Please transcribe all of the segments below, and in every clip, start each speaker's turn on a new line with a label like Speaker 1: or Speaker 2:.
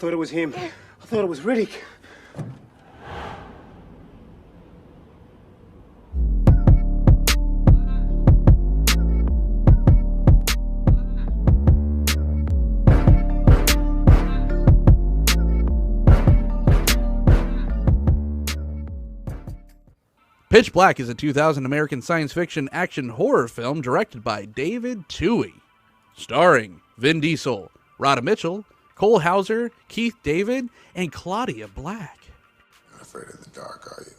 Speaker 1: thought it was him. I thought it was Riddick.
Speaker 2: Pitch Black is a 2000 American science fiction action horror film directed by David Twohy, starring Vin Diesel, Rhoda Mitchell, Cole Hauser, Keith David, and Claudia Black.
Speaker 3: Not afraid of the dark, are you?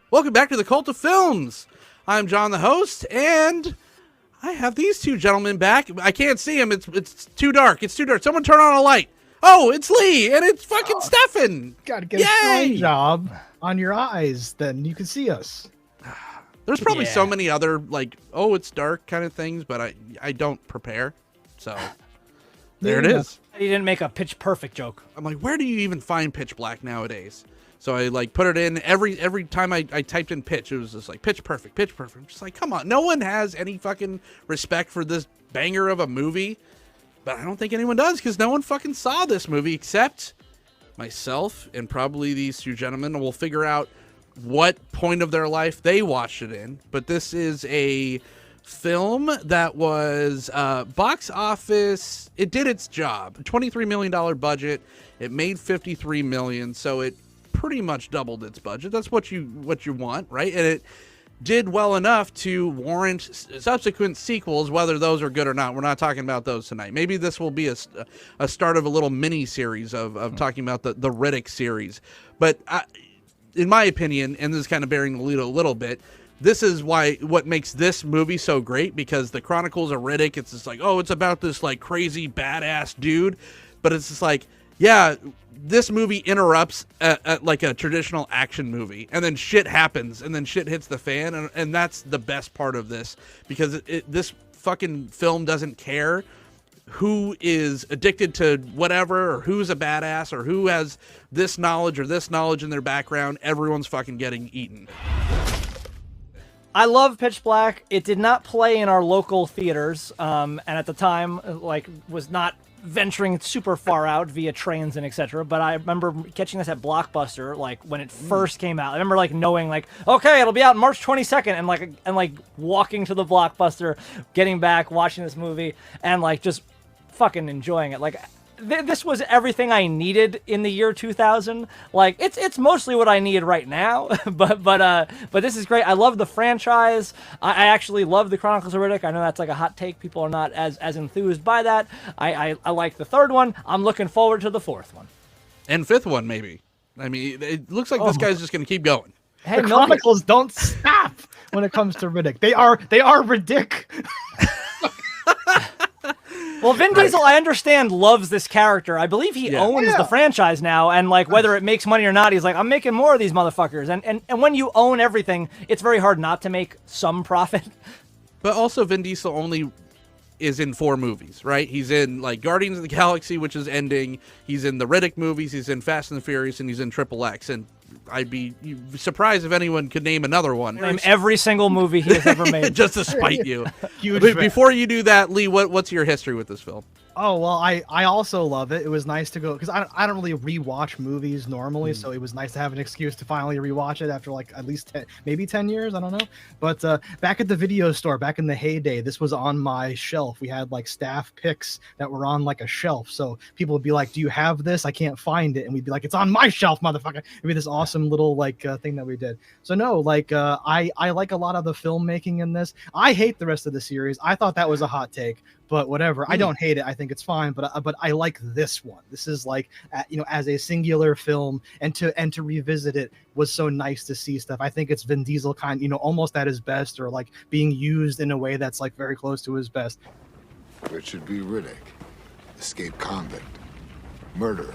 Speaker 2: Welcome back to the Cult of Films. I'm John, the host, and I have these two gentlemen back. I can't see them. It's too dark. It's too dark. Someone turn on a light. Oh, it's Lee, and it's fucking Stephan.
Speaker 4: Gotta get a strong job on your eyes, then you can see us.
Speaker 2: There's probably so many other, like, oh, it's dark kind of things, but I don't prepare. So, there it is.
Speaker 5: You didn't make a Pitch Perfect joke.
Speaker 2: I'm like, where do you even find Pitch Black nowadays? So I, like, put it in. Every time I typed in pitch, it was just like, Pitch Perfect, Pitch Perfect. I'm just like, come on. No one has any fucking respect for this banger of a movie. But I don't think anyone does, because no one fucking saw this movie except myself and probably these two gentlemen. And we'll figure out what point of their life they watched it in. But this is a film that was box office. It did its job. $23 million budget. It made $53 million, so it pretty much doubled its budget. That's what you want, right? And it did well enough to warrant subsequent sequels, whether those are good or not. We're not talking about those tonight. Maybe this will be a start of a little mini series of talking about the Riddick series. But in my opinion, and this is kind of bearing the lead a little bit, this is what makes this movie so great, because the Chronicles of Riddick, it's just like, oh, it's about this like crazy badass dude, but it's just like, yeah, this movie interrupts at like a traditional action movie, and then shit happens, and then shit hits the fan, and that's the best part of this, because this fucking film doesn't care who is addicted to whatever, or who's a badass, or who has this knowledge or this knowledge in their background. Everyone's fucking getting eaten.
Speaker 5: I love Pitch Black. It did not play in our local theaters, and at the time, like, was not venturing super far out via trains and etc. But I remember catching this at Blockbuster, like when it first came out. I remember like knowing like, okay, it'll be out March 22nd, and like walking to the Blockbuster, getting back, watching this movie, and like just fucking enjoying it. Like this was everything I needed in the year 2000. Like it's mostly what I need right now, but this is great. I love the franchise. I actually love the Chronicles of Riddick. I know that's like a hot take. People are not as enthused by that. I like the third one. I'm looking forward to the fourth one.
Speaker 2: And fifth one, maybe. I mean, it looks like this guy's just going to keep going.
Speaker 4: Hey, the Chronicles don't stop when it comes to Riddick. They are Riddick.
Speaker 5: Well, Vin Diesel, I understand, loves this character. I believe he owns the franchise now, and like whether it makes money or not, he's like, I'm making more of these motherfuckers. And when you own everything, it's very hard not to make some profit.
Speaker 2: But also, Vin Diesel only is in 4 movies, right? He's in like Guardians of the Galaxy, which is ending. He's in the Riddick movies. He's in Fast and the Furious, and he's in Triple X. And I'd be surprised if anyone could name another one.
Speaker 5: Name every single movie he has ever made.
Speaker 2: Just to spite you.
Speaker 4: Huge
Speaker 2: But
Speaker 4: fan.
Speaker 2: before you do that, Lee, what's your history with this film?
Speaker 4: Oh, well, I also love it. It was nice to go, because I don't really rewatch movies normally, so it was nice to have an excuse to finally rewatch it after like at least maybe 10 years, I don't know. But back at the video store, back in the heyday, this was on my shelf. We had like staff picks that were on like a shelf, so people would be like, do you have this? I can't find it. And we'd be like, it's on my shelf, motherfucker. It'd be this awesome little like thing that we did. So no, like I like a lot of the filmmaking in this. I hate the rest of the series. I thought that was a hot take, but whatever. I don't hate it. I think it's fine, but I like this one. This is like, as a singular film, and to revisit it was so nice to see stuff. I think it's Vin Diesel almost at his best, or like being used in a way that's like very close to his best.
Speaker 3: Richard B. Riddick, escaped convict, murderer.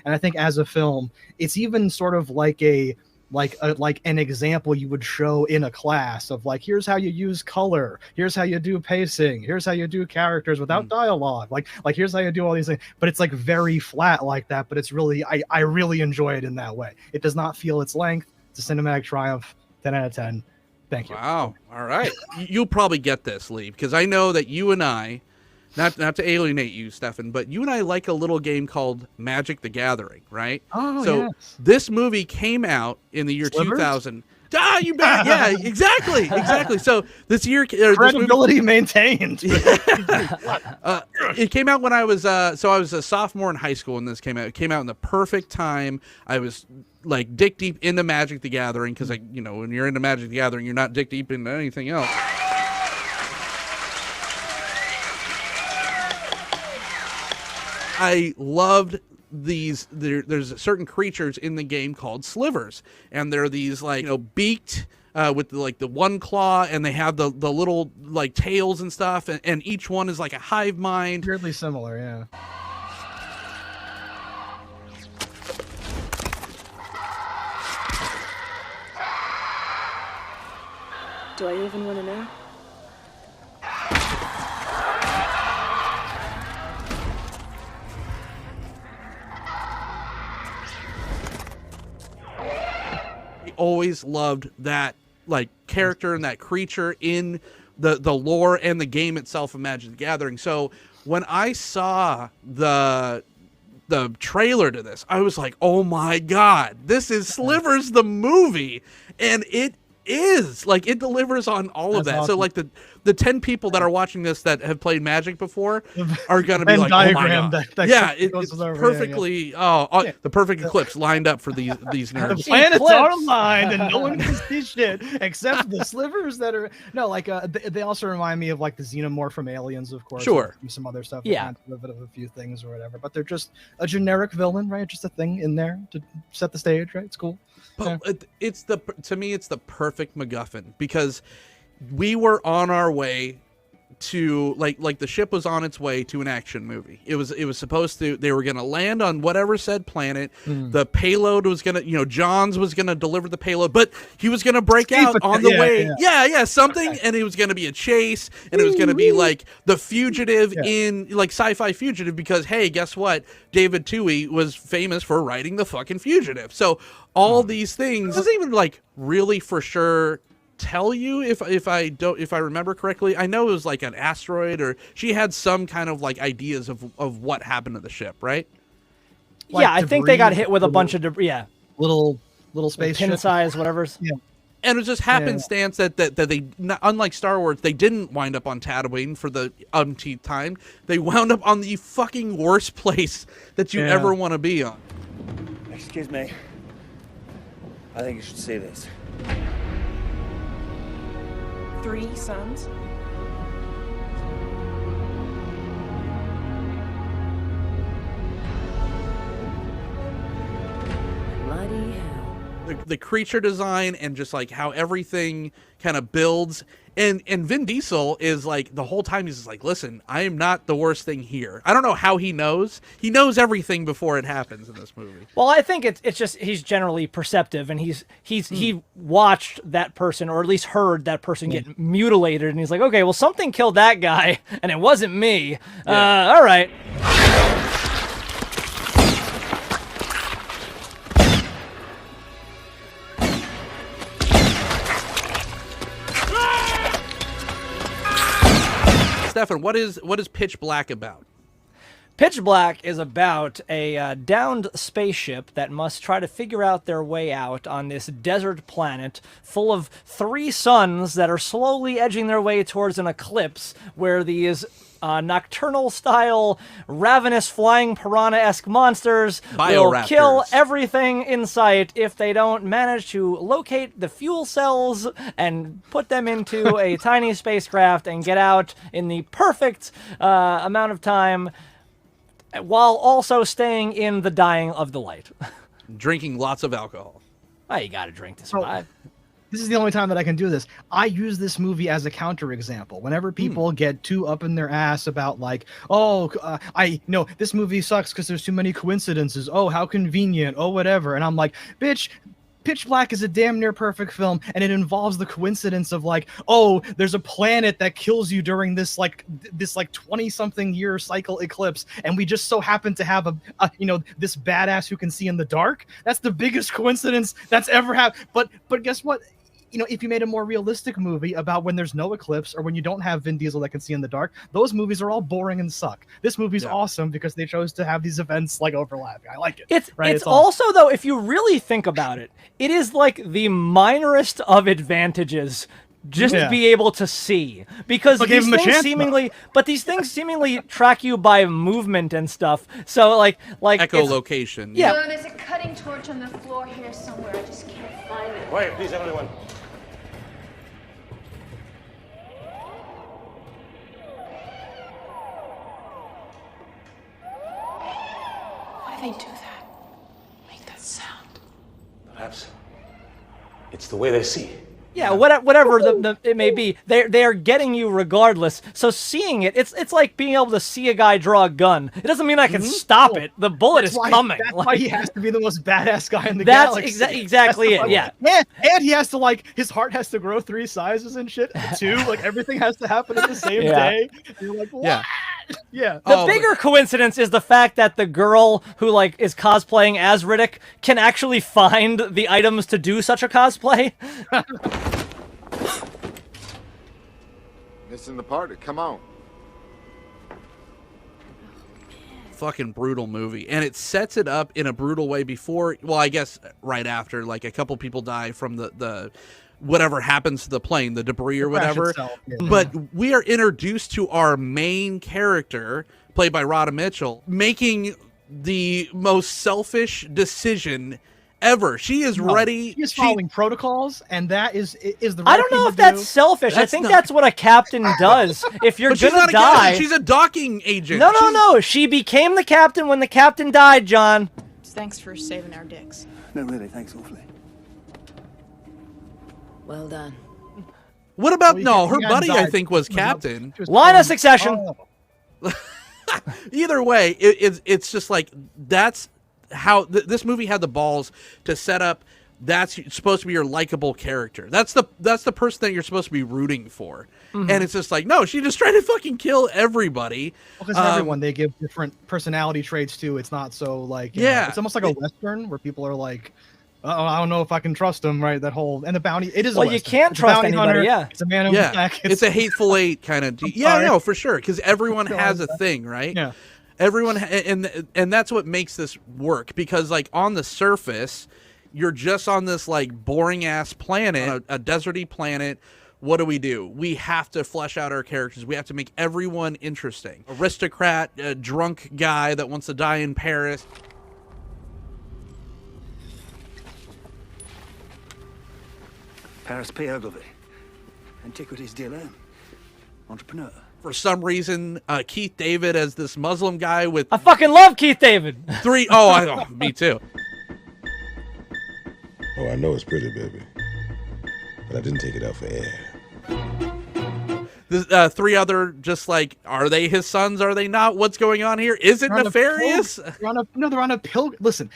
Speaker 4: And I think as a film, it's even sort of like an example you would show in a class of like, here's how you use color, here's how you do pacing, here's how you do characters without dialogue, like here's how you do all these things. But it's like very flat like that, but it's really, I really enjoy it in that way. It does not feel its length. It's a cinematic triumph. 10 out of 10. Thank you.
Speaker 2: Wow. All right. You'll probably get this, Lee, because I know that you and I not to alienate you, Stefan, but you and I like a little game called Magic the Gathering, right?
Speaker 4: Oh,
Speaker 2: so
Speaker 4: yes.
Speaker 2: this movie came out in the year
Speaker 4: Slivers?
Speaker 2: 2000. Ah, you bet. Yeah, exactly. So this year,
Speaker 4: credibility maintained.
Speaker 2: It came out when I was I was a sophomore in high school when this came out. It came out in the perfect time. I was like dick deep into Magic the Gathering because when you're into Magic the Gathering, you're not dick deep into anything else. I loved these. There's certain creatures in the game called slivers, and they're these beaked with the one claw, and they have the little tails and stuff, and each one is like a hive mind.
Speaker 4: Weirdly similar, yeah.
Speaker 6: Do I even want to know?
Speaker 2: Always loved that character and that creature in the lore and the game itself of Magic the Gathering. So when I saw the trailer to this, I was like, oh my god, this is Slivers the movie, and it is it delivers on all of that.
Speaker 4: Awesome.
Speaker 2: So the 10 people that are watching this that have played Magic before are gonna be like, oh my god, it's perfectly the perfect eclipse lined up for these nerds.
Speaker 4: The planets are aligned and no one can see shit except the slivers that are they also remind me of the xenomorph from Aliens, of course.
Speaker 2: Sure.
Speaker 4: And some other stuff.
Speaker 5: Yeah.
Speaker 4: A little bit of a few things or whatever, but they're just a generic villain, right? Just a thing in there to set the stage, right? It's cool.
Speaker 2: But to me, it's the perfect MacGuffin because we were on our way to the ship was on its way to an action movie. It was supposed to, they were going to land on whatever said planet. The payload was going to, Johns was going to deliver the payload, but he was going to break out on the way. Yeah, something. And it was going to be a chase, and it was going to be the fugitive in Sci-Fi Fugitive, because hey, guess what? David Twohy was famous for writing the fucking Fugitive. So all these things doesn't even really for sure tell you if I remember correctly. I know it was an asteroid, or she had some kind of ideas of what happened to the ship, right?
Speaker 5: Yeah, I think they got hit with a bunch of debris. Yeah,
Speaker 4: little space
Speaker 5: pin size, whatever.
Speaker 4: Yeah.
Speaker 2: And it was just happenstance that they, unlike Star Wars, they didn't wind up on Tatooine for the umpteenth time. They wound up on the fucking worst place that you ever want to be on.
Speaker 7: Excuse me. I think you should see this.
Speaker 6: 3 sons? Bloody hell.
Speaker 2: The creature design and just how everything kind of builds, and Vin Diesel is the whole time he's just listen, I am not the worst thing here. I don't know how he knows everything before it happens in this movie.
Speaker 5: Well, I think it's just he's generally perceptive, and he watched that person, or at least heard that person get mutilated, and he's like, okay, well, something killed that guy and it wasn't me. All right.
Speaker 2: Stefan, what is Pitch Black about?
Speaker 5: Pitch Black is about a downed spaceship that must try to figure out their way out on this desert planet full of 3 suns that are slowly edging their way towards an eclipse, where these nocturnal-style, ravenous flying piranha-esque monsters will kill everything in sight if they don't manage to locate the fuel cells and put them into a tiny spacecraft and get out in the perfect amount of time, while also staying in the dying of the light.
Speaker 2: Drinking lots of alcohol.
Speaker 5: Oh, you gotta drink to survive.
Speaker 4: This is the only time that I can do this. I use this movie as a counterexample. Whenever people get too up in their ass about this movie sucks because there's too many coincidences. Oh, how convenient. Oh, whatever. And I'm like, bitch, Pitch Black is a damn near perfect film, and it involves the coincidence of there's a planet that kills you during this 20-something year cycle eclipse, and we just so happen to have this badass who can see in the dark. That's the biggest coincidence that's ever happened. But guess what? if you made a more realistic movie about when there's no eclipse or when you don't have Vin Diesel that can see in the dark, those movies are all boring and suck. This movie's awesome because they chose to have these events like overlapping. I like it.
Speaker 5: It's
Speaker 4: awesome.
Speaker 5: also, though, if you really think about it, it is like the minorest of advantages just to be able to see, because these things seemingly track you by movement and stuff. So like
Speaker 2: echolocation.
Speaker 5: Yeah.
Speaker 8: So there's a cutting torch on the floor here somewhere. I just can't find it.
Speaker 9: Quiet, please, everyone.
Speaker 8: Why do they do that? Make that sound.
Speaker 9: Perhaps it's the way they see.
Speaker 5: Yeah, whatever it may be, they are getting you regardless. So seeing it, it's like being able to see a guy draw a gun. It doesn't mean I can stop it. The bullet is coming.
Speaker 4: That's why he has to be the most badass guy in the galaxy.
Speaker 5: That's exactly it. Yeah.
Speaker 4: And he has to his heart has to grow 3 sizes and shit too. Like everything has to happen at the same day. You're like, what? Yeah.
Speaker 5: The bigger coincidence is the fact that the girl who is cosplaying as Riddick can actually find the items to do such a cosplay.
Speaker 3: Missing the party. Come on.
Speaker 2: Fucking brutal movie, and it sets it up in a brutal way before. Well, I guess right after, a couple people die from the whatever happens to the plane, the debris or whatever.
Speaker 4: Itself,
Speaker 2: But we are introduced to our main character, played by Rhoda Mitchell, making the most selfish decision ever. She is ready.
Speaker 4: She's following protocols, and that is the right
Speaker 5: I don't know if that's selfish. I think that's what a captain does. If you're gonna die,
Speaker 2: she's a docking agent.
Speaker 5: No. She became the captain when the captain died, John.
Speaker 8: Thanks for saving our dicks.
Speaker 7: No, really, thanks awfully.
Speaker 6: Well done.
Speaker 2: What about her
Speaker 4: guy
Speaker 2: buddy?
Speaker 4: died.
Speaker 2: I think was captain.
Speaker 5: Line of succession.
Speaker 2: Either way, it's just that's how this movie had the balls to set up. That's supposed to be your likable character. That's the person that you're supposed to be rooting for. And it's just no, she just tried to fucking kill everybody.
Speaker 4: Because everyone they give different personality traits to. It's not so it's almost like a Western where people are like, I don't know if I can trust him, right? That whole and the bounty. It is.
Speaker 5: Well, you can't trust anybody. Yeah,
Speaker 4: it's a man in black.
Speaker 2: It's a hateful eight kind of. No, for sure, because everyone has a thing, right?
Speaker 4: Yeah.
Speaker 2: Everyone and that's what makes this work, because on the surface, you're just on this boring ass planet, a deserty planet. What do? We have to flesh out our characters. We have to make everyone interesting. Aristocrat, a drunk guy that wants to die in Paris.
Speaker 7: Paris P. Ogilvy. Antiquities dealer. Entrepreneur.
Speaker 2: For some reason, Keith David as this Muslim guy with...
Speaker 5: I fucking love Keith David.
Speaker 2: Me too.
Speaker 10: Oh, I know it's pretty, baby. But I didn't take it out for air.
Speaker 2: The 3 other, just are they his sons? Are they not? What's going on here? Is it nefarious?
Speaker 4: They're on a pilgrim. Listen,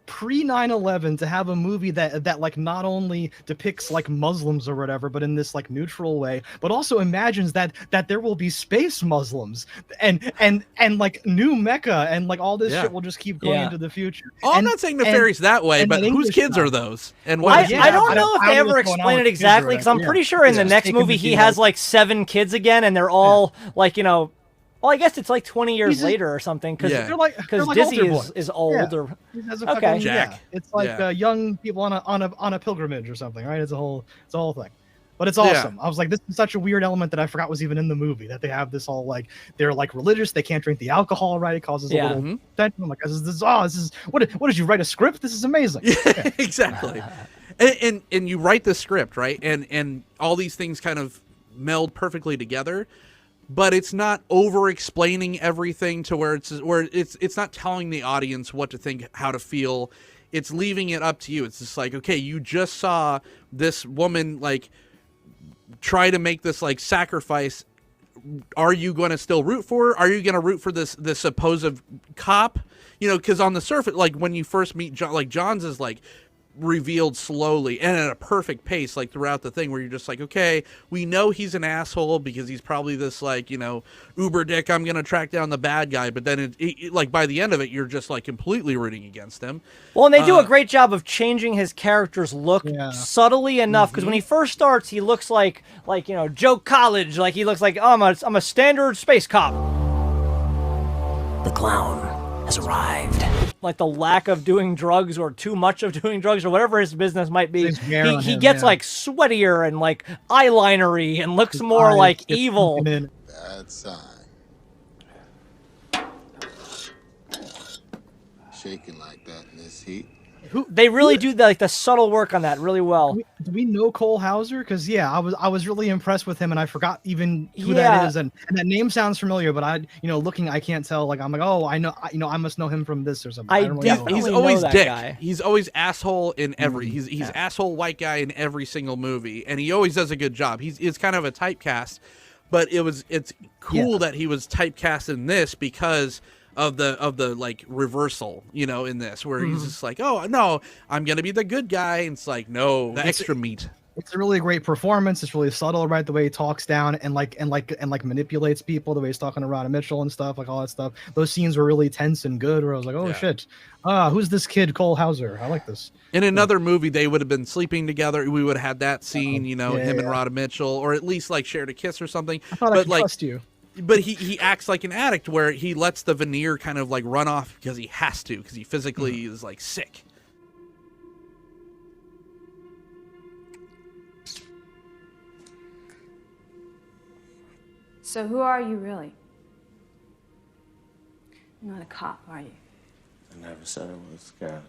Speaker 4: pre 9/11 to have a movie that not only depicts Muslims or whatever, but in this neutral way, but also imagines that there will be space Muslims and new Mecca and all this shit will just keep going into the future.
Speaker 2: I'm not saying nefarious that way, but whose kids are those? And
Speaker 5: what? I don't know if they ever explain it exactly, because I'm pretty sure in the next movie he has 7 kids again, and they're all well, I guess it's 20 years later or something, because Dizzy is old or
Speaker 4: okay.
Speaker 2: Jack.
Speaker 4: It's young people on a pilgrimage or something, right? It's a whole thing, but it's awesome. I was this is such a weird element that I forgot was even in the movie, that they have this all they're religious, they can't drink the alcohol, right? It causes a little tension. I'm this is what did you write a script? This is amazing.
Speaker 2: Yeah, exactly. and you write the script, right? And all these things kind of meld perfectly together. But it's not over-explaining everything to where it's not telling the audience what to think, how to feel. It's leaving it up to you. It's just okay, you just saw this woman try to make this sacrifice. Are you going to still root for her? Are you going to root for this supposed cop? Because on the surface, when you first meet John, John's is revealed slowly and at a perfect pace, like throughout the thing, where you're just like, okay, we know he's an asshole because he's probably this like, you know, uber dick, I'm gonna track down the bad guy, but then it like by the end of it you're just like completely rooting against him.
Speaker 5: Well, and they do a great job of changing his character's look subtly enough, because when he first starts he looks like you know, Joe College, like he looks like, oh, I'm a standard space cop.
Speaker 11: The clown has arrived.
Speaker 5: Like the lack of doing drugs or too much of doing drugs or whatever his business might be, he
Speaker 4: him,
Speaker 5: gets like sweatier and like eyelinery and looks more like evil.
Speaker 3: Bad sign. Shaking like that in this heat.
Speaker 5: They really do the subtle work on that really well.
Speaker 4: Do we know Cole Hauser? Because I was really impressed with him, and I forgot even who that is, and that name sounds familiar, but looking, I can't tell. Like I'm like, oh, I know, I must know him from this or something. I don't really know.
Speaker 2: He's always dick. Guy. He's always asshole in every. He's asshole white guy in every single movie, and he always does a good job. It's kind of a typecast, but it's cool that he was typecast in this because of the like reversal, you know, in this, where he's just like, oh no, I'm gonna be the good guy, and it's like, no, the extra meat.
Speaker 4: It's a really great performance. It's really subtle, right? The way he talks down and manipulates people, the way he's talking to Rhoda Mitchell and stuff, like all that stuff. Those scenes were really tense and good, where I was like, oh shit, who's this kid Cole Hauser? I like this.
Speaker 2: In another movie, they would have been sleeping together. We would have had that scene, you know, him and Rhoda Mitchell, or at least like shared a kiss or something.
Speaker 4: I thought I could trust you.
Speaker 2: But he acts like an addict, where he lets the veneer kind of like run off because he has to, because he physically is like sick.
Speaker 12: So who are you really? You're not a cop, are you?
Speaker 7: I never said I was, Scarlett.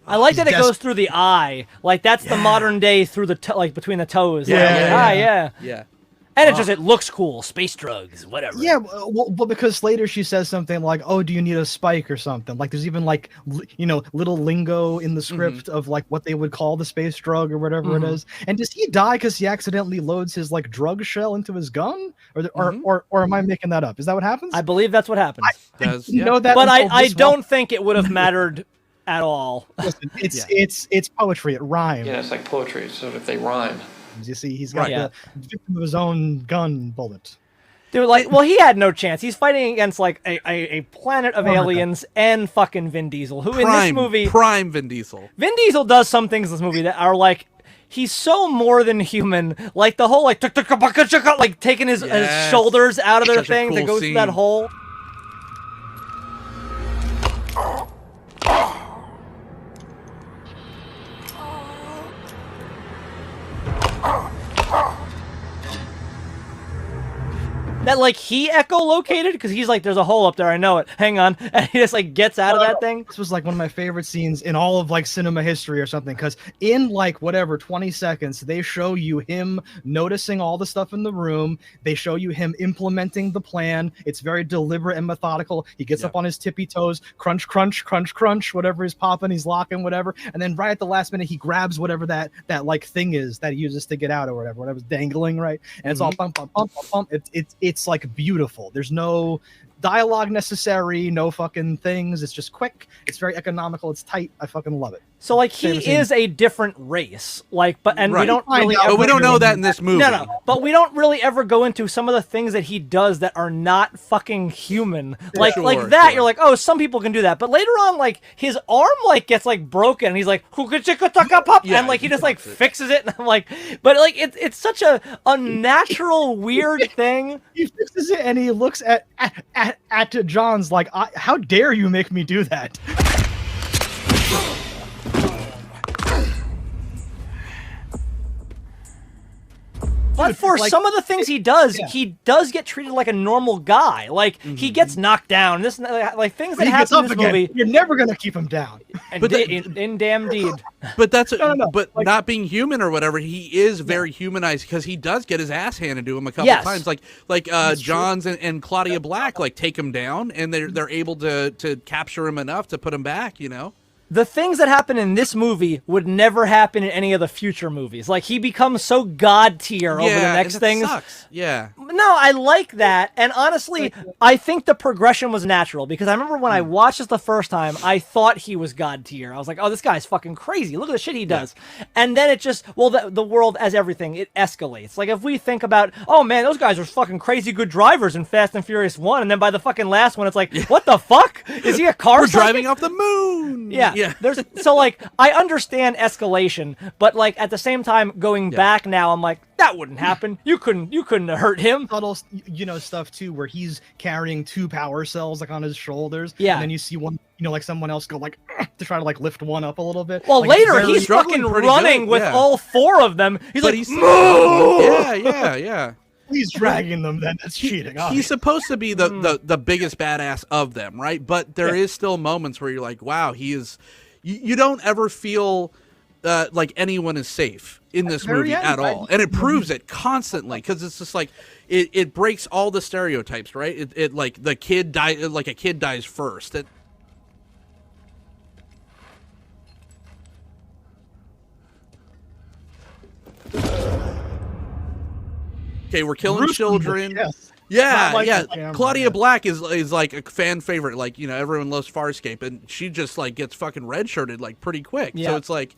Speaker 5: I like that it goes through the eye. Like that's the modern day through the like between the toes. Yeah. And it looks cool. Space drugs, whatever.
Speaker 4: Yeah, well, because later she says something like, "Oh, do you need a spike or something?" Like there's even like little lingo in the script of like what they would call the space drug or whatever it is. And does he die because he accidentally loads his like drug shell into his gun, or am I making that up? Is that what happens?
Speaker 5: I believe that's what happens.
Speaker 4: Know that,
Speaker 5: but I don't think it would have mattered at all.
Speaker 4: Listen, it's poetry. It rhymes.
Speaker 13: Yeah, it's like poetry. So if they rhyme.
Speaker 4: You see, he's got the victim of his own gun bullet.
Speaker 5: Dude, like, well, he had no chance. He's fighting against like a planet of aliens and fucking Vin Diesel, who in this movie,
Speaker 2: prime Vin Diesel.
Speaker 5: Vin Diesel does some things in this movie that are like, he's so more than human. Like the whole like taking his shoulders out of their thing to go through that hole. That like he echolocated because he's like, there's a hole up there, I know it. Hang on, and he just like gets out of that thing.
Speaker 4: This was like one of my favorite scenes in all of like cinema history or something, because in like whatever 20 seconds they show you him noticing all the stuff in the room. They show you him implementing the plan. It's very deliberate and methodical. He gets up on his tippy toes, crunch, crunch, crunch, crunch. Whatever he's popping, he's locking, whatever. And then right at the last minute, he grabs whatever that like thing is that he uses to get out or whatever's dangling, right? And it's all pump, pump, pump, pump, pump. It's like beautiful. There's no dialogue necessary, no fucking things. It's just quick. It's very economical. It's tight. I fucking love it.
Speaker 5: So like he is a different race, like, but we don't really.
Speaker 2: But we don't know that in this movie.
Speaker 5: No, but we don't really ever go into some of the things that he does that are not fucking human. Like that, you're like, oh, some people can do that. But later on, like his arm like gets like broken, and he's like, and like he just like fixes it, and I'm like, but like it's such a unnatural, weird thing.
Speaker 4: He fixes it, and he looks at John's like, how dare you make me do that?
Speaker 5: But for like, some of the things he does get treated like a normal guy. Like he gets knocked down. This like things that happen in this movie.
Speaker 4: You're never gonna keep him down.
Speaker 5: And in damn deed.
Speaker 2: But that's but like, not being human or whatever. He is very humanized because he does get his ass handed to him a couple times. Like Johns and Claudia Black like take him down, and they're able to capture him enough to put him back. You know.
Speaker 5: the things that happen in this movie would never happen in any of the future movies. Like, he becomes so god tier over the next things.
Speaker 2: Sucks. Yeah.
Speaker 5: No, I like that. And honestly, I think the progression was natural, because I remember when I watched this the first time, I thought he was god tier. I was like, oh, this guy's fucking crazy. Look at the shit he does. And then it just, well, the world, as everything, it escalates. Like, if we think about, oh man, those guys are fucking crazy good drivers in Fast and Furious 1, and then by the fucking last one, it's like, what the fuck? Is he a car?
Speaker 2: We're driving off the moon.
Speaker 5: Yeah. There's so, like, I understand escalation, but like at the same time, going back now, I'm like, that wouldn't happen. You couldn't hurt him.
Speaker 4: Subtle, stuff too, where he's carrying 2 power cells like on his shoulders.
Speaker 5: Yeah.
Speaker 4: And then you see one, like someone else go like to try to like lift one up a little bit.
Speaker 5: Well,
Speaker 4: like,
Speaker 5: later he's fucking running with all 4 of them. He's like, move!
Speaker 2: Yeah.
Speaker 4: He's dragging them. Then that's cheating.
Speaker 2: He's supposed to be the biggest badass of them, right? But there is still moments where you're like, wow, he is. You don't ever feel like anyone is safe in this movie at all, and it proves it constantly, because it's just like it breaks all the stereotypes, right? It like the kid like a kid dies first. Okay, we're killing children.
Speaker 4: Yes.
Speaker 2: Yeah. Claudia Black is like a fan favorite. Like, everyone loves Farscape, and she just like gets fucking redshirted like pretty quick.
Speaker 5: Yeah.
Speaker 2: So it's like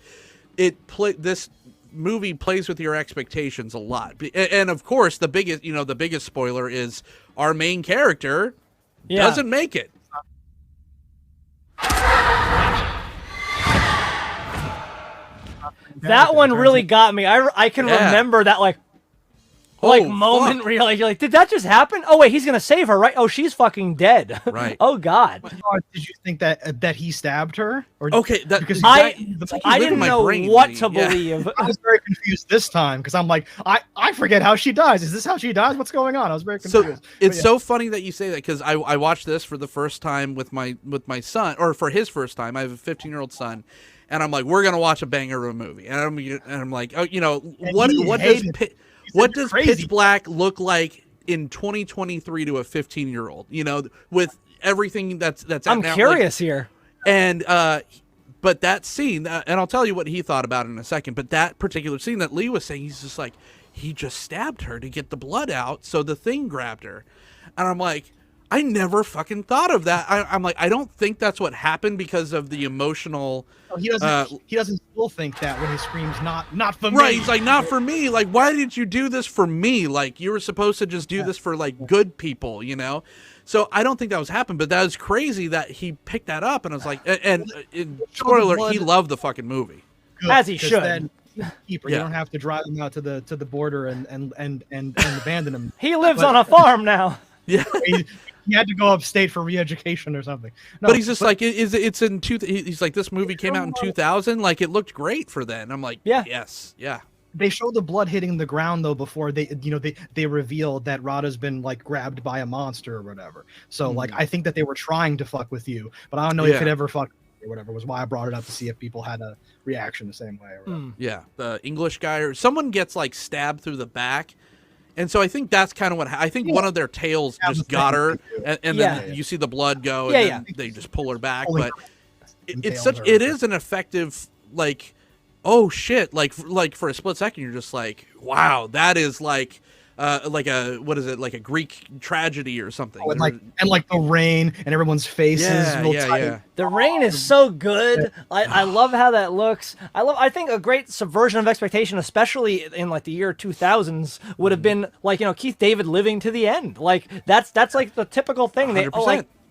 Speaker 2: this movie plays with your expectations a lot. And of course, the biggest spoiler is our main character doesn't make it.
Speaker 5: That one really got me. I can remember that moment where you're like, did that just happen? Oh wait, he's gonna save her, right? Oh, she's fucking dead.
Speaker 2: Right.
Speaker 5: Oh god.
Speaker 4: Did you think that he stabbed her? Or
Speaker 2: okay,
Speaker 4: because
Speaker 5: I didn't know what to believe.
Speaker 4: I was very confused this time, because I'm like, I forget how she dies. Is this how she dies? What's going on? I was very confused.
Speaker 2: So it's so funny that you say that, because I watched this for the first time with my son, or for his first time. I have a 15-year-old son. And I'm like, we're gonna watch a banger of a movie, and I'm like, oh, what does Pitch Black look like in 2023 to a 15-year-old? With everything that's
Speaker 5: I'm curious here.
Speaker 2: And but that scene, and I'll tell you what he thought about it in a second. But that particular scene that Lee was saying, he's just like, he just stabbed her to get the blood out, so the thing grabbed her, and I'm like, I never fucking thought of that. I'm like, I don't think that's what happened because of the emotional.
Speaker 4: Oh, he doesn't still think that when he screams, not for me.
Speaker 2: Right, he's like, not for me. Like, why did you do this for me? Like, you were supposed to just do this for like good people, So I don't think that was happened, but that was crazy that he picked that up, and I was like, and spoiler, he loved the fucking movie.
Speaker 4: Good,
Speaker 5: as he should.
Speaker 4: Then, you don't have to drive him out to the border and abandon him.
Speaker 5: He lives on a farm now.
Speaker 2: Yeah.
Speaker 4: He had to go upstate for re-education or something. No,
Speaker 2: but he's just like, it's in he's like, this movie came out in 2000. Like, it looked great for then. I'm like, yes. Yeah.
Speaker 4: They showed the blood hitting the ground though before they revealed that Rada's been like grabbed by a monster or whatever. So like, I think that they were trying to fuck with you, but I don't know if it ever fucked or whatever. Was why I brought it up, to see if people had a reaction the same way. Or whatever.
Speaker 2: Yeah. The English guy or someone gets like stabbed through the back. And so I think that's kind of what I think. One of their tails just got her, and then you see the blood go, and then they just pull her back. But it is an effective, like, oh shit, like for a split second you're just like, wow, that is like a, what is it, like a Greek tragedy or something.
Speaker 4: Oh, and like the rain and everyone's faces.
Speaker 2: Yeah.
Speaker 5: The rain is so good. I love how that looks. I think a great subversion of expectation, especially in like the year 2000s, would have been like, Keith David living to the end. Like that's like the typical thing.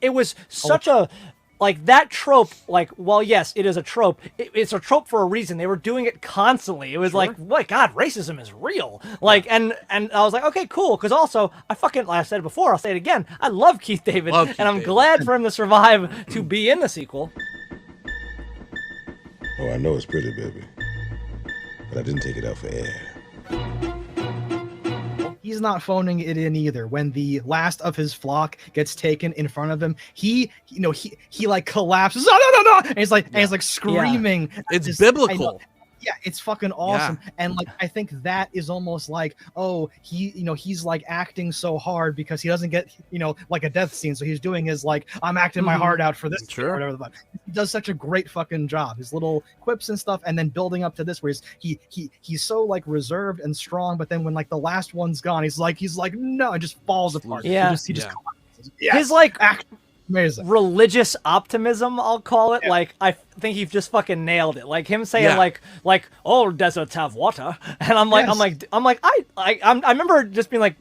Speaker 5: It was such a. Like that trope, like, well, yes, it is a trope. It's a trope for a reason. They were doing it constantly. It was like, what, God, racism is real. Like, and I was like, okay, cool. Because also, like I said before, I'll say it again. I love Keith David, and I'm glad for him to survive to be in the sequel.
Speaker 10: Oh, I know it's pretty, baby, but I didn't take it out for air.
Speaker 4: He's not phoning it in either. When the last of his flock gets taken in front of him, he like collapses. No! And he's like screaming.
Speaker 2: It's biblical.
Speaker 4: Yeah, it's fucking awesome. And like I think that is almost like, oh, he's like acting so hard because he doesn't get, like a death scene. So he's doing his like, I'm acting my heart out for this or whatever. He does such a great fucking job. His little quips and stuff, and then building up to this where he's so like reserved and strong, but then when like the last one's gone, he's like no, it just falls apart.
Speaker 5: Yeah.
Speaker 4: He just collapses. Yes.
Speaker 5: His like
Speaker 4: amazing
Speaker 5: religious optimism, I'll call it. Like I think you've just fucking nailed it. Like him saying like all deserts have water, and I'm like I remember just being like,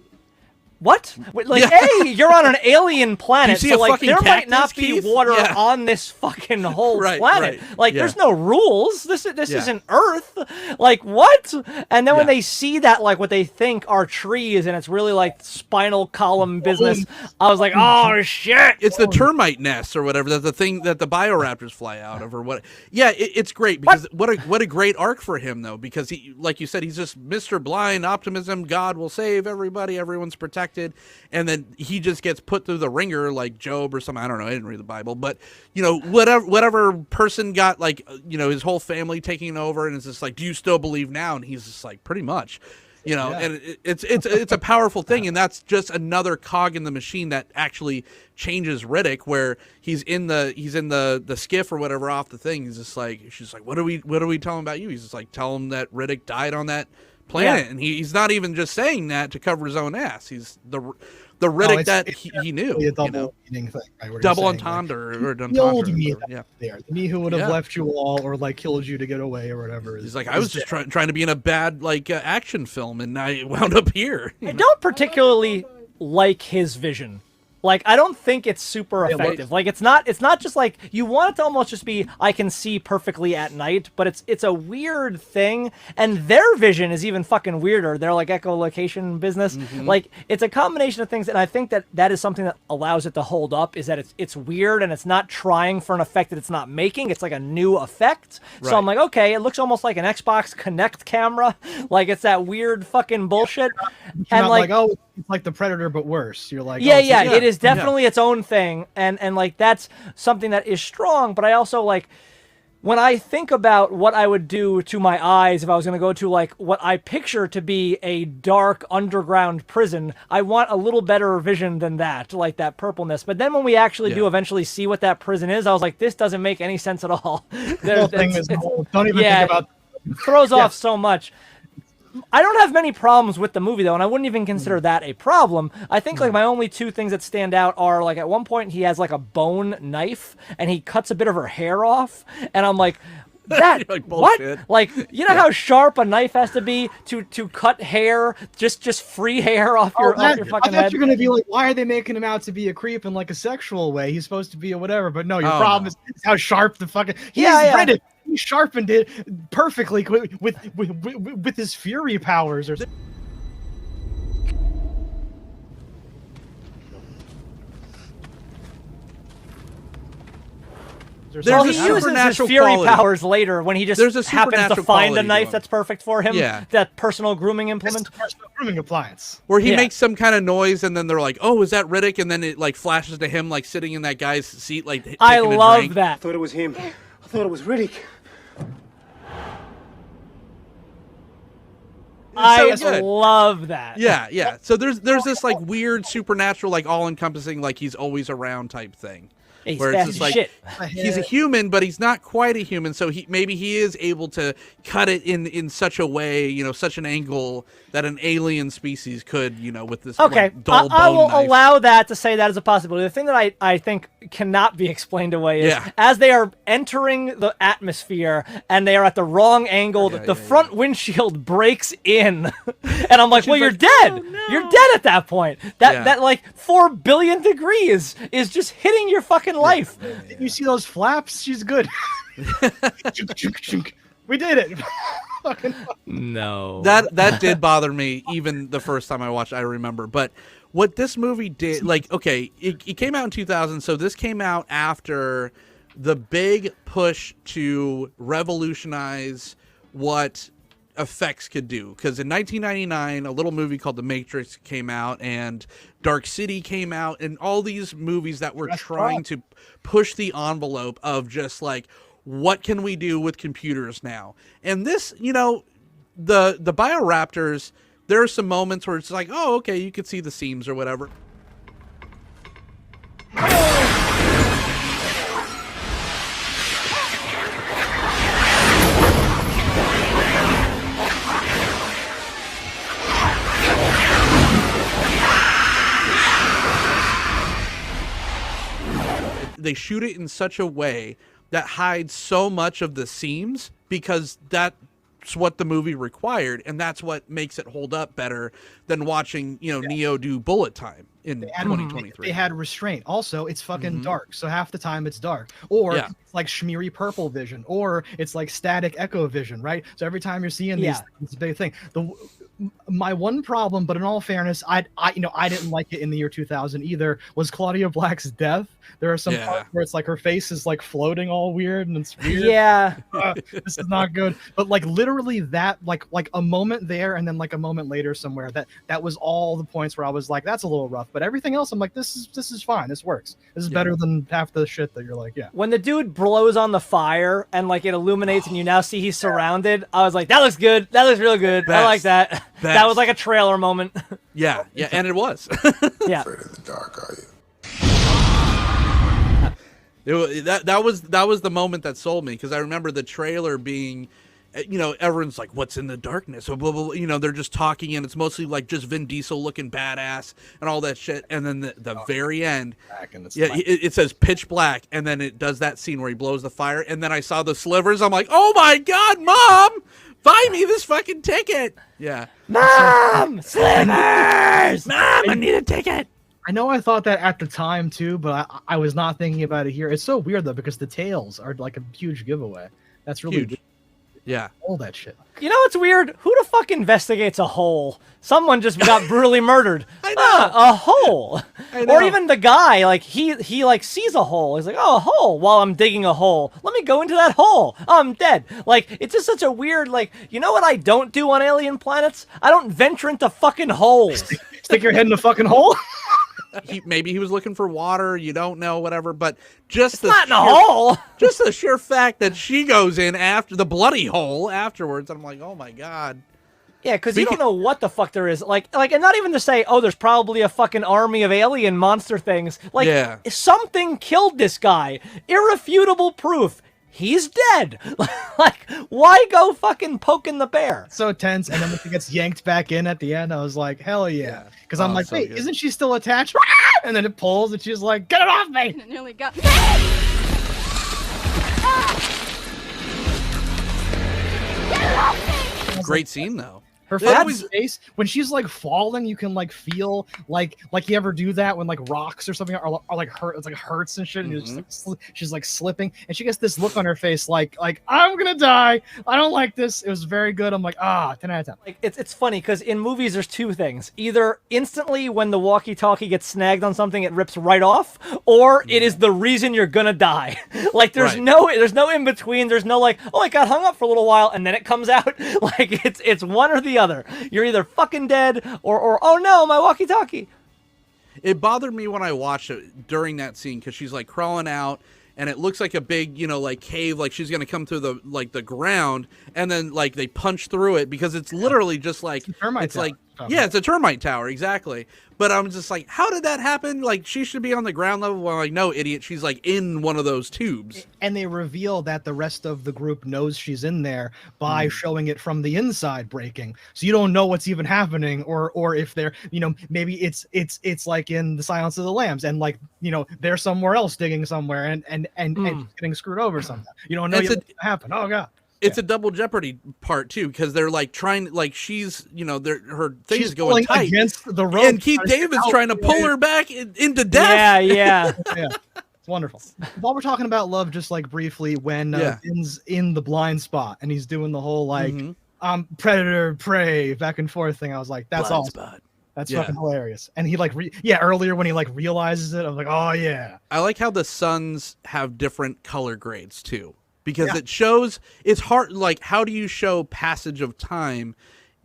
Speaker 5: what? Like, hey, you're on an alien planet, so like there might not be water on this fucking whole planet. Like, there's no rules. This isn't Earth. Like, what? And then when they see that, like, what they think are trees, and it's really like spinal column business, I was like, oh shit!
Speaker 2: It's the termite nest or whatever. That's the thing that the bioraptors fly out of, or what? Yeah, it's great because what a great arc for him though, because he, like you said, he's just Mr. Blind optimism. God will save everybody. Everyone's protected. And then he just gets put through the ringer like Job or something. I don't know. I didn't read the Bible, but whatever person got like, his whole family taking over, and it's just like, do you still believe now? And he's just like, pretty much, and it's a powerful thing. And that's just another cog in the machine that actually changes Riddick, where he's in the skiff or whatever off the thing. He's just like, she's like, what are we telling about you? He's just like, tell him that Riddick died on that planet, and he's not even just saying that to cover his own ass. He's the Riddick that he knew.
Speaker 4: A double meaning thing, right?
Speaker 2: Double entendre or
Speaker 4: entendre. The me who would have left you all or like killed you to get away or whatever.
Speaker 2: He's like, I was just trying to be in a bad like action film, and I wound up here.
Speaker 5: I don't particularly like his vision. Like, I don't think it's super effective. Like, it's not just like, you want it to almost just be, I can see perfectly at night, but it's a weird thing, and their vision is even fucking weirder. They're like echolocation business. Like, it's a combination of things, and I think that is something that allows it to hold up, is that it's weird, and it's not trying for an effect that it's not making. It's like a new effect. So I'm like, okay, it looks almost like an Xbox Kinect camera. Like, it's that weird fucking bullshit.
Speaker 4: And like, oh, it's like the Predator, but worse. You're like,
Speaker 5: it is definitely its own thing, and like that's something that is strong. But I also like, when I think about what I would do to my eyes if I was going to go to like what I picture to be a dark underground prison, I want a little better vision than that, like that purpleness. But then when we actually do eventually see what that prison is, I was like, this doesn't make any sense at all.
Speaker 4: Don't even think about
Speaker 5: it. Throws off so much. I don't have many problems with the movie, though, and I wouldn't even consider that a problem. I think, like, my only two things that stand out are, like, at one point he has, like, a bone knife, and he cuts a bit of her hair off, and I'm like, that,
Speaker 2: like,
Speaker 5: what?
Speaker 2: bullshit.
Speaker 5: Like, you know how sharp a knife has to be to cut hair, just free hair off your fucking head?
Speaker 4: I thought you were going to be like, why are they making him out to be a creep in, like, a sexual way? He's supposed to be a whatever, but no, your problem is how sharp the fucking... He's Riddick. He sharpened it perfectly with his fury powers. Or
Speaker 5: he uses his fury powers later when he just happens to find a knife that's perfect for him.
Speaker 2: Yeah.
Speaker 5: That personal grooming implement.
Speaker 4: Personal grooming appliance.
Speaker 2: Where he makes some kind of noise, and then they're like, "Oh, is that Riddick?" And then it like flashes to him like sitting in that guy's seat, like taking
Speaker 5: I
Speaker 2: a
Speaker 5: love
Speaker 2: drink.
Speaker 5: that.
Speaker 1: I thought it was him. I thought it was Riddick.
Speaker 5: I love that.
Speaker 2: Yeah. So there's this like weird supernatural, like all encompassing, like he's always around type thing. Where it's just like he's a human, but he's not quite a human. So maybe he is able to cut it in such a way, such an angle that an alien species could, with this like, dull
Speaker 5: I will
Speaker 2: bone knife.
Speaker 5: allow that to say that as a possibility. The thing that I think cannot be explained away is as they are entering the atmosphere and they are at the wrong angle, the front windshield breaks in, and I'm like, well, you're dead. Oh, no. You're dead at that point. That like 4 billion degrees is just hitting your fucking life.
Speaker 4: Did you see those flaps? She's good. We did it.
Speaker 5: No.
Speaker 2: That did bother me even the first time I watched it, I remember. But what this movie did, like, okay, it came out in 2000, so this came out after the big push to revolutionize what effects could do. Because in 1999, a little movie called The Matrix came out, and Dark City came out, and all these movies that were trying to push the envelope of just like, what can we do with computers now? And this, you know, the Bioraptors, there are some moments where it's like, oh, okay, you could see the seams or whatever. They shoot it in such a way that hides so much of the seams because that's what the movie required, and that's what makes it hold up better than watching, you know, Neo do bullet time in 2023.
Speaker 4: They had restraint. Also, it's fucking dark, so half the time it's dark. Or it's like schmeary purple vision, or it's like static echo vision, right? So every time you're seeing these things, it's a big thing. My one problem, but in all fairness, I didn't like it in the year 2000 either, was Claudia Black's death. There are some parts where it's like her face is like floating all weird, and it's weird.
Speaker 5: Yeah.
Speaker 4: This is not good. But like literally that, like a moment there and then like a moment later somewhere, that was all the points where I was like, that's a little rough. But everything else, I'm like, this is fine. This works. This is better than half the shit that you're like,
Speaker 5: When the dude blows on the fire and like it illuminates and you now see he's surrounded, I was like, that looks good. That looks real good. I like that. That was like a trailer moment.
Speaker 2: Yeah, and it was.
Speaker 5: Yeah.
Speaker 3: Afraid of the dark, are you?
Speaker 2: That was the moment that sold me, because I remember the trailer being, you know, everyone's like, what's in the darkness? So blah, blah, blah. You know, they're just talking, and it's mostly like just Vin Diesel looking badass and all that shit. And then the very end, it says pitch black, and then it does that scene where he blows the fire, and then I saw the slivers. I'm like, oh my God, Mom! Buy me this fucking ticket! Yeah.
Speaker 5: Mom! Slivers!
Speaker 2: Mom, I need a ticket!
Speaker 4: I know I thought that at the time too, but I was not thinking about it here. It's so weird though, because the tails are like a huge giveaway. That's really
Speaker 2: huge. Yeah.
Speaker 4: All that shit.
Speaker 5: You know what's weird? Who the fuck investigates a hole? Someone just got brutally murdered.
Speaker 2: I know.
Speaker 5: A hole.
Speaker 2: I know.
Speaker 5: Or even the guy, like he like sees a hole. He's like, oh, a hole. While I'm digging a hole, let me go into that hole. I'm dead. Like, it's just such a weird, like, you know what I don't do on alien planets? I don't venture into fucking holes.
Speaker 4: Stick your head in a fucking hole.
Speaker 2: Maybe he was looking for water, you don't know, whatever, but just
Speaker 5: not in a hole.
Speaker 2: Just the sheer fact that she goes in after the bloody hole afterwards, I'm like, oh my God.
Speaker 5: Yeah, because you don't know what the fuck there is. Like, and not even to say, oh, there's probably a fucking army of alien monster things. Like, something killed this guy. Irrefutable proof. He's dead. Like, why go fucking poking the bear?
Speaker 4: So tense, and then when she gets yanked back in at the end, I was like, hell yeah. Because I'm like,
Speaker 2: so
Speaker 4: wait,
Speaker 2: good.
Speaker 4: isn't she still attached? And then it pulls, and she's like, get it off me!
Speaker 12: It nearly got me.
Speaker 2: Great scene, though.
Speaker 4: Her face, when she's like falling, you can like feel like you ever do that when like rocks or something are like hurt, it's like hurts and shit, and you're just like, she's like slipping, and she gets this look on her face like I'm gonna die. I don't like this. It was very good. I'm like 10 out of 10.
Speaker 5: Like, it's funny because in movies there's two things: either instantly when the walkie-talkie gets snagged on something, it rips right off, or it is the reason you're gonna die. Like there's no in between. There's no like, oh, I got hung up for a little while and then it comes out. Like it's one or the other. You're either fucking dead or oh no, my walkie-talkie.
Speaker 2: It bothered me when I watched it during that scene because she's like crawling out and it looks like a big, you know, like cave, like she's gonna come through the ground, and then like they punch through it because it's literally just like it's like it's a termite tower, exactly. But I'm just like, how did that happen? Like, she should be on the ground level. Well, like, no, idiot, she's like in one of those tubes.
Speaker 4: And they reveal that the rest of the group knows she's in there by showing it from the inside breaking. So you don't know what's even happening, or if they're, you know, maybe it's like in the Silence of the Lambs, and like, you know, they're somewhere else digging somewhere and getting screwed over somehow. You don't know what's gonna happen. Oh God.
Speaker 2: It's a double jeopardy part too, because they're like trying, like she's, you know, her thing's
Speaker 4: she's
Speaker 2: going tight
Speaker 4: against the rope,
Speaker 2: and Keith David's trying to pull her back into death.
Speaker 5: Yeah.
Speaker 4: It's wonderful. While we're talking about love, just like briefly, when Finn's in the blind spot and he's doing the whole like predator prey back and forth thing, I was like, that's
Speaker 2: blind
Speaker 4: awesome.
Speaker 2: Spot.
Speaker 4: That's fucking hilarious. And he like earlier when he like realizes it, I was like, oh yeah.
Speaker 2: I like how the suns have different color grades too. Because it shows, it's hard, like, how do you show passage of time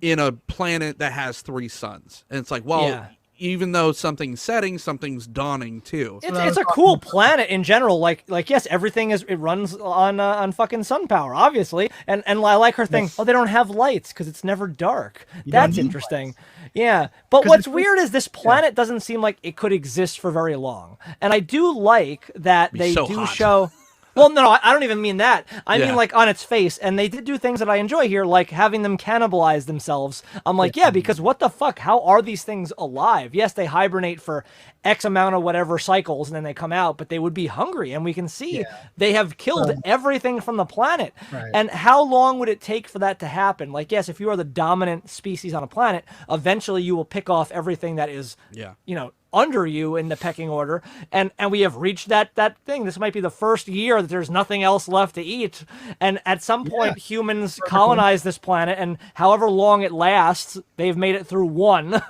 Speaker 2: in a planet that has 3 suns? And it's like, well, even though something's setting, something's dawning too.
Speaker 5: It's a cool planet in general. Like yes, everything it runs on fucking sun power, obviously. And I like her thing. Oh, they don't have lights because it's never dark. That's interesting. Yeah, but what's weird is this planet doesn't seem like it could exist for very long. And I do like that they do show. Well, no, I don't even mean that. I mean, like, on its face. And they did do things that I enjoy here, like having them cannibalize themselves. I'm like, yeah, because what the fuck? How are these things alive? Yes, they hibernate for X amount of whatever cycles, and then they come out, but they would be hungry. And we can see they have killed everything from the planet. Right. And how long would it take for that to happen? Like, yes, if you are the dominant species on a planet, eventually you will pick off everything that is, you know, under you in the pecking order, and we have reached that thing. This might be the first year that there's nothing else left to eat, and at some point humans colonize this planet, and however long it lasts, they've made it through one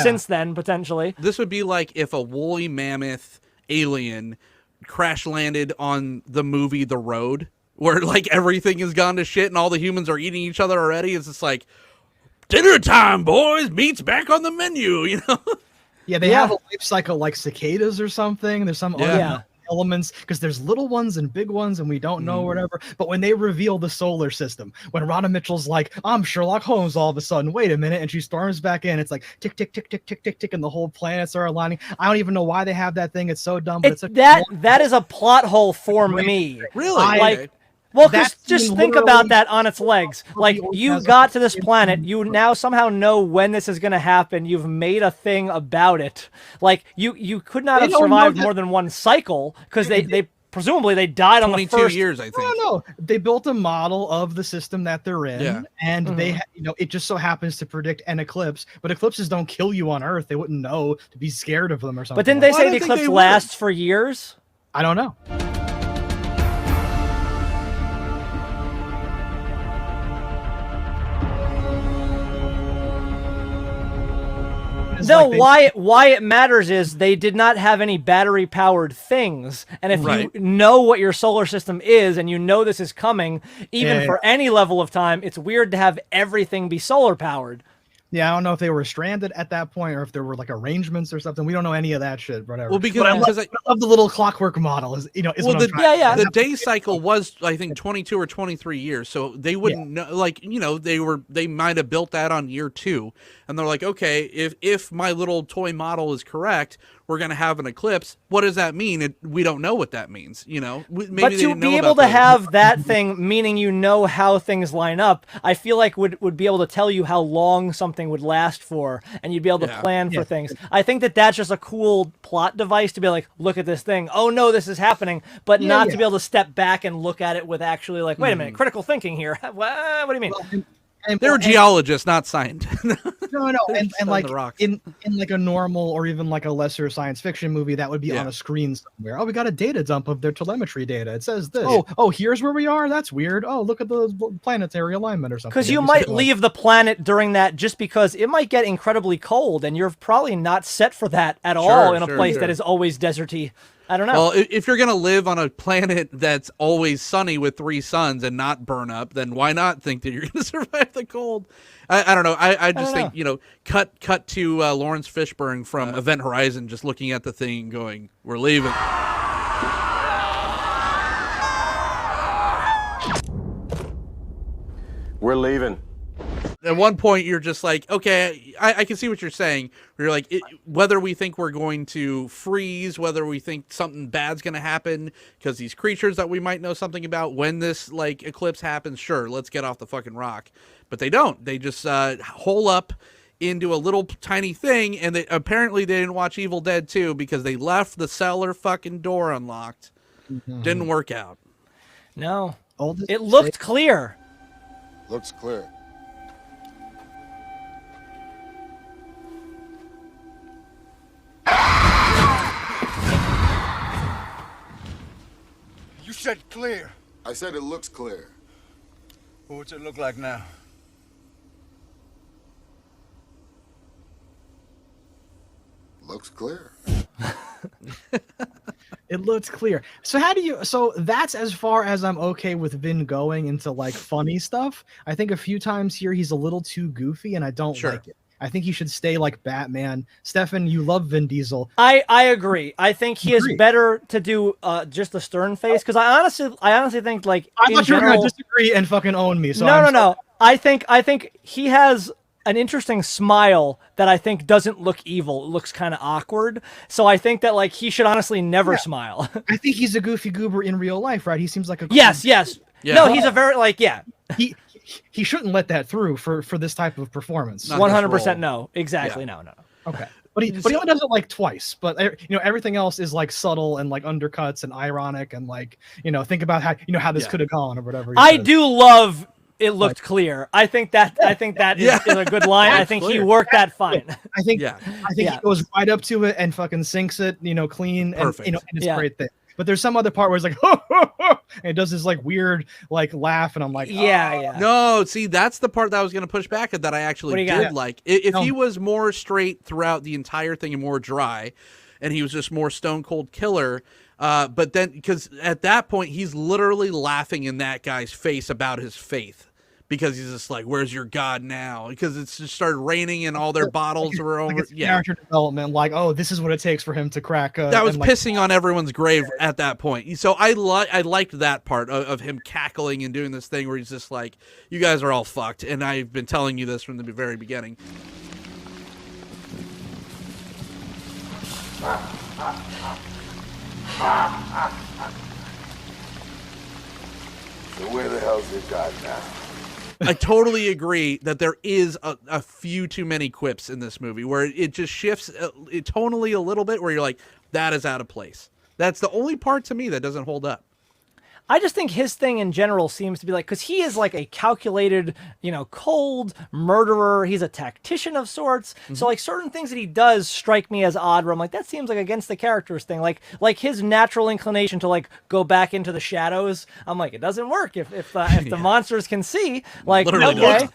Speaker 5: since then, potentially.
Speaker 2: This would be like if a woolly mammoth alien crash landed on the movie The Road, where like everything has gone to shit and all the humans are eating each other already. It's just like, dinner time, boys, meat's back on the menu, you know.
Speaker 4: Yeah, they have a life cycle like cicadas or something. There's some other elements, because there's little ones and big ones, and we don't know whatever. But when they reveal the solar system, when Rhoda Mitchell's like, I'm Sherlock Holmes, all of a sudden, wait a minute, and she storms back in, it's like tick, tick, tick, tick, tick, tick, tick, and the whole planets are aligning. I don't even know why they have that thing. It's so dumb. But
Speaker 5: that is a plot hole for me.
Speaker 2: Really?
Speaker 5: Well, just think about that on its legs. Like, you got to this planet, you now somehow know when this is going to happen, you've made a thing about it. Like, you could not have survived more than one cycle, because they presumably they died on the first
Speaker 2: 22 years, I think.
Speaker 4: No, they built a model of the system that they're in, and they, you know, it just so happens to predict an eclipse. But eclipses don't kill you on Earth. They wouldn't know to be scared of them or something.
Speaker 5: But didn't they say the eclipse lasts for years?
Speaker 4: I don't know.
Speaker 5: No, why it matters is they did not have any battery-powered things. And if you know what your solar system is, and you know this is coming, even for any level of time, it's weird to have everything be solar-powered.
Speaker 4: Yeah, I don't know if they were stranded at that point or if there were like arrangements or something. We don't know any of that shit. Whatever.
Speaker 2: Well, because
Speaker 4: I love the little clockwork model. Is
Speaker 2: the day cycle was, I think, 22 or 23 years. So they wouldn't know. Like, you know, they might have built that on year 2, and they're like, okay, if my little toy model is correct, we're gonna have an eclipse. What does that mean? We don't know what that means. You know, maybe
Speaker 5: but to be able to have that thing, meaning you know how things line up, I feel like would be able to tell you how long something would last for, and you'd be able to plan for things. I think that's just a cool plot device to be like, look at this thing. Oh no, this is happening, but not to be able to step back and look at it with actually like, wait a minute, critical thinking here. What do you mean?
Speaker 4: Well,
Speaker 2: they were geologists, not scientists.
Speaker 4: No, and like in like a normal or even like a lesser science fiction movie, that would be on a screen somewhere. Oh, we got a data dump of their telemetry data. It says this. Oh, here's where we are. That's weird. Oh, look at the planetary alignment or something.
Speaker 5: Because you might leave the planet during that just because it might get incredibly cold, and you're probably not set for that at all in a place that is always deserty. I don't know.
Speaker 2: Well, if you're going to live on a planet that's always sunny with 3 suns and not burn up, then why not think that you're going to survive the cold? I don't know. I just think, you know, cut to Lawrence Fishburne from Event Horizon just looking at the thing going, we're leaving.
Speaker 9: We're leaving.
Speaker 2: At one point, you're just like, okay, I can see what you're saying. You're like, whether we think we're going to freeze, whether we think something bad's going to happen, because these creatures that we might know something about, when this like eclipse happens, sure, let's get off the fucking rock. But they don't. They just hole up into a little tiny thing, and apparently they didn't watch Evil Dead 2 because they left the cellar fucking door unlocked. Didn't work out.
Speaker 5: No. It looked clear.
Speaker 3: Looks clear.
Speaker 1: You said clear.
Speaker 3: I said it looks clear.
Speaker 1: What's it look like now?
Speaker 3: Looks clear.
Speaker 4: It looks clear. So that's as far as I'm okay with Vin going into like funny stuff. I think a few times here he's a little too goofy, and I don't like it. I think he should stay like Batman. Stefan, you love Vin Diesel.
Speaker 5: I agree. I think he is better to do just the stern face, because I honestly think, like,
Speaker 4: I thought you were
Speaker 5: general,
Speaker 4: gonna disagree and fucking own me. So
Speaker 5: no. I think he has an interesting smile that I think doesn't look evil. It looks kind of awkward. So I think that, like, he should honestly never smile.
Speaker 4: I think he's a goofy goober in real life, right? He seems like a
Speaker 5: yes. Yeah. No, he's a very, like,
Speaker 4: He shouldn't let that through for this type of performance.
Speaker 5: 100% no. Exactly. No.
Speaker 4: Okay. But he only does it like twice. But everything else is like subtle and like undercuts and ironic and like, think about how this could have gone or whatever.
Speaker 5: I do love it looked clear. I think that is a good line. I think he worked that fine.
Speaker 4: I think he goes right up to it and fucking sinks it, clean.
Speaker 2: Perfect.
Speaker 4: And it's a great thing. But there's some other part where it's like, and it does this like weird like laugh, and I'm like,
Speaker 5: yeah.
Speaker 2: No, see, that's the part that I was going to push back at that I actually did like. If he was more straight throughout the entire thing and more dry, and he was just more stone cold killer, but then because at that point he's literally laughing in that guy's face about his faith. Because he's just like, where's your God now? Because it's just started raining and all their bottles were over.
Speaker 4: Character development, like, oh, this is what it takes for him to crack.
Speaker 2: That was pissing on everyone's grave at that point. So I liked that part of him cackling and doing this thing where he's just like, you guys are all fucked. And I've been telling you this from the very beginning.
Speaker 3: So where the hell's your God now?
Speaker 2: I totally agree that there is a few too many quips in this movie where it just shifts tonally a little bit where you're like, that is out of place. That's the only part to me that doesn't hold up.
Speaker 5: I just think his thing in general seems to be like, because he is like a calculated, cold murderer. He's a tactician of sorts. Mm-hmm. So like certain things that he does strike me as odd, where I'm like, that seems like against the character's thing. Like his natural inclination to like go back into the shadows. I'm like, it doesn't work if the monsters can see. Like,
Speaker 2: literally
Speaker 5: okay.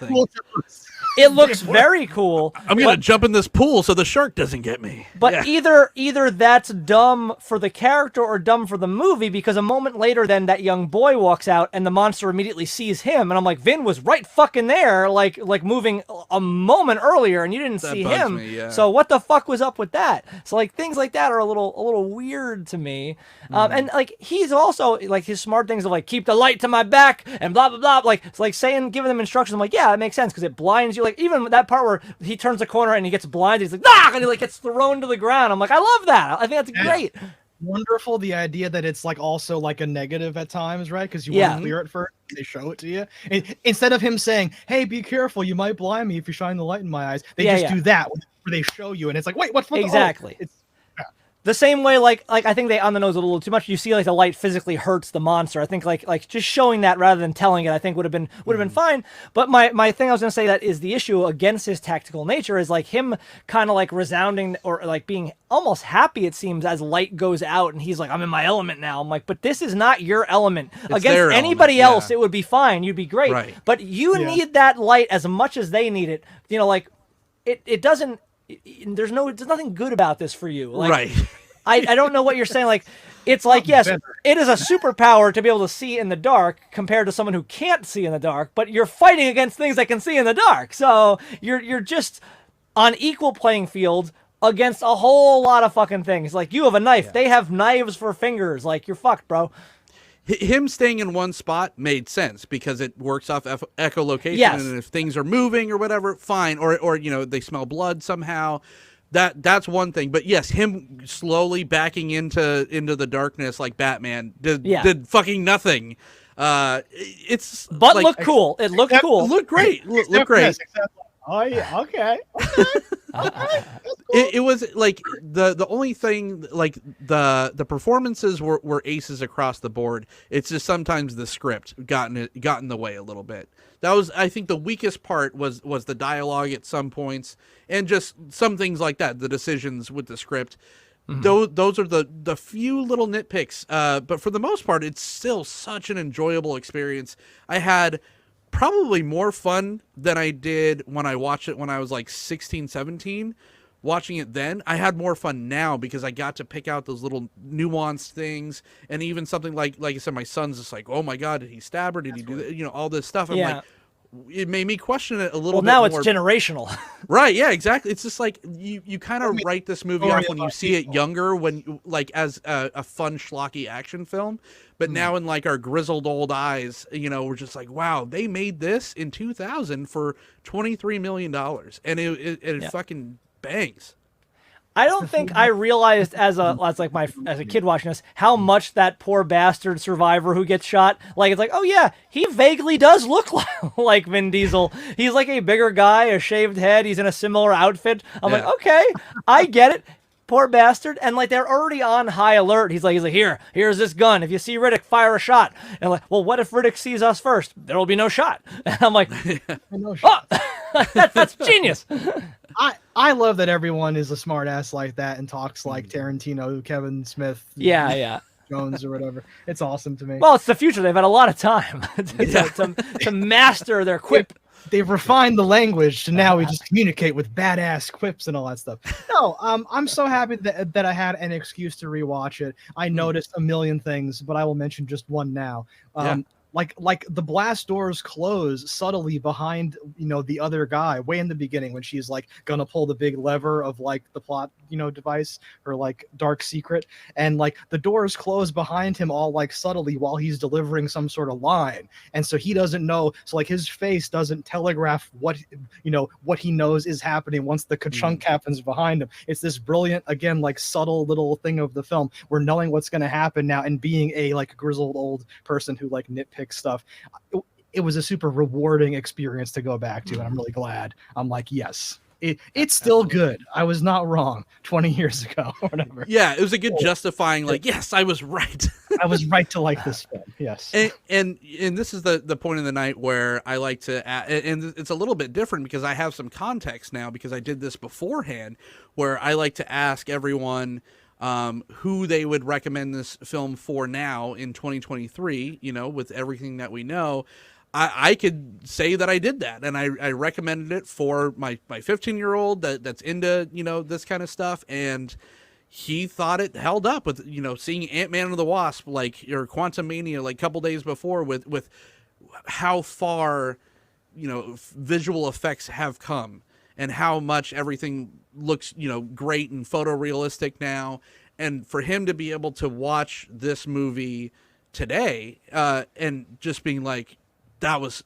Speaker 5: It looks very cool.
Speaker 2: I'm going to jump in this pool so the shark doesn't get me.
Speaker 5: But either that's dumb for the character or dumb for the movie, because a moment later then that young boy walks out and the monster immediately sees him. And I'm like, Vin was right fucking there, like moving a moment earlier, and you didn't see him.
Speaker 2: Me,
Speaker 5: So what the fuck was up with that? So like things like that are a little weird to me. And like he's also like his smart things of like, keep the light to my back and blah, blah, blah. Like it's like giving them instructions. I'm like, yeah, that makes sense because it blinds you. Like even that part where he turns the corner and he gets blinded, he's like, ah, and he like gets thrown to the ground. I'm like, I love that. I think that's great.
Speaker 4: Wonderful. The idea that it's like also like a negative at times, right? Because you want to clear it first, they show it to you. And instead of him saying, hey, be careful, you might blind me if you shine the light in my eyes, they just do that where they show you, and it's like, wait, what's
Speaker 5: exactly? The same way, like I think they on the nose a little too much. You see, like the light physically hurts the monster. I think like just showing that rather than telling it, I think would have been fine. But my thing I was gonna say that is the issue against his tactical nature is like him kind of like resounding or like being almost happy, it seems, as light goes out and he's like, I'm in my element now. I'm like, but this is not your element.
Speaker 2: It's
Speaker 5: against anybody else, it would be fine. You'd be great.
Speaker 2: Right.
Speaker 5: But you need that light as much as they need it. Like it doesn't. There's nothing good about this for you. Like,
Speaker 2: right.
Speaker 5: I don't know what you're saying. Like, it's like, yes, it is a superpower to be able to see in the dark compared to someone who can't see in the dark, but you're fighting against things that can see in the dark. So you're just on equal playing field against a whole lot of fucking things. Like, you have a knife. They have knives for fingers. Like, you're fucked, bro.
Speaker 2: Him staying in one spot made sense because it works off echolocation.
Speaker 5: Yes.
Speaker 2: And if things are moving or whatever, fine. Or they smell blood somehow. That's one thing. But yes, him slowly backing into the darkness like Batman did fucking nothing. It's
Speaker 5: but
Speaker 2: like,
Speaker 5: looked cool. It looked cool.
Speaker 2: It looked great. Looked great.
Speaker 4: Oh yeah, okay.
Speaker 2: It was like the only thing, like the performances were aces across the board. It's just sometimes the script got in the way a little bit. That was, I think, the weakest part was the dialogue at some points and just some things like that. The decisions with the script. Mm-hmm. Those are the few little nitpicks. But for the most part, it's still such an enjoyable experience. I had probably more fun than I did when I watched it when I was like 16, 17. Watching it then, I had more fun now because I got to pick out those little nuanced things, and even something like I said, my son's just like, oh my god, did he stab her? Did he do that? All this stuff. I'm like, it made me question it a little
Speaker 5: Well,
Speaker 2: bit
Speaker 5: now
Speaker 2: more.
Speaker 5: it's generational.
Speaker 2: Right, yeah, exactly. It's just like you kind of write this movie off when you see it younger, when like as a fun schlocky action film, but now in like our grizzled old eyes, we're just like, wow, they made this in 2000 for $23 million, and it fucking bangs.
Speaker 5: I don't think I realized as a kid watching this how much that poor bastard survivor who gets shot, like, it's like, oh yeah, he vaguely does look like Vin Diesel. He's like a bigger guy, a shaved head, he's in a similar outfit. I'm like, okay, I get it. Poor bastard. And like, they're already on high alert. He's like, here's this gun. If you see Riddick, fire a shot. And like, well, what if Riddick sees us first? There will be no shot. And I'm like, that's genius.
Speaker 4: I love that everyone is a smart ass like that and talks like Tarantino, Kevin Smith,
Speaker 5: yeah,
Speaker 4: Jones or whatever. It's awesome to me.
Speaker 5: Well, it's the future. They've had a lot of time to master their quip.
Speaker 4: They've refined the language to now we just communicate with badass quips and all that stuff. No, I'm so happy that I had an excuse to rewatch it. I noticed a million things, but I will mention just one now. Like the blast doors close subtly behind, the other guy way in the beginning when she's like gonna pull the big lever of like the plot, device or like dark secret. And like the doors close behind him all like subtly while he's delivering some sort of line. And so he doesn't know. So like his face doesn't telegraph what he knows is happening once the ka-chunk happens behind him. It's this brilliant, again, like subtle little thing of the film. We're knowing what's going to happen now and being a like grizzled old person who like nitpicks stuff. It was a super rewarding experience to go back to, and I'm really glad. I'm like, yes, it's still good. I was not wrong 20 years ago or whatever.
Speaker 2: Yeah, it was a good justifying, like, yes, I was right.
Speaker 4: I was right to like this film. Yes.
Speaker 2: And this is the point of the night where I like to and it's a little bit different because I have some context now because I did this beforehand, where I like to ask everyone who they would recommend this film for now in 2023, with everything that we know. I could say that I did that, and I recommended it for my 15-year-old that's into, this kind of stuff, and he thought it held up with, seeing Ant-Man and the Wasp, like, or Quantumania, like, a couple days before with how far, visual effects have come and how much everything looks, great and photorealistic now. And for him to be able to watch this movie today and just being like, that was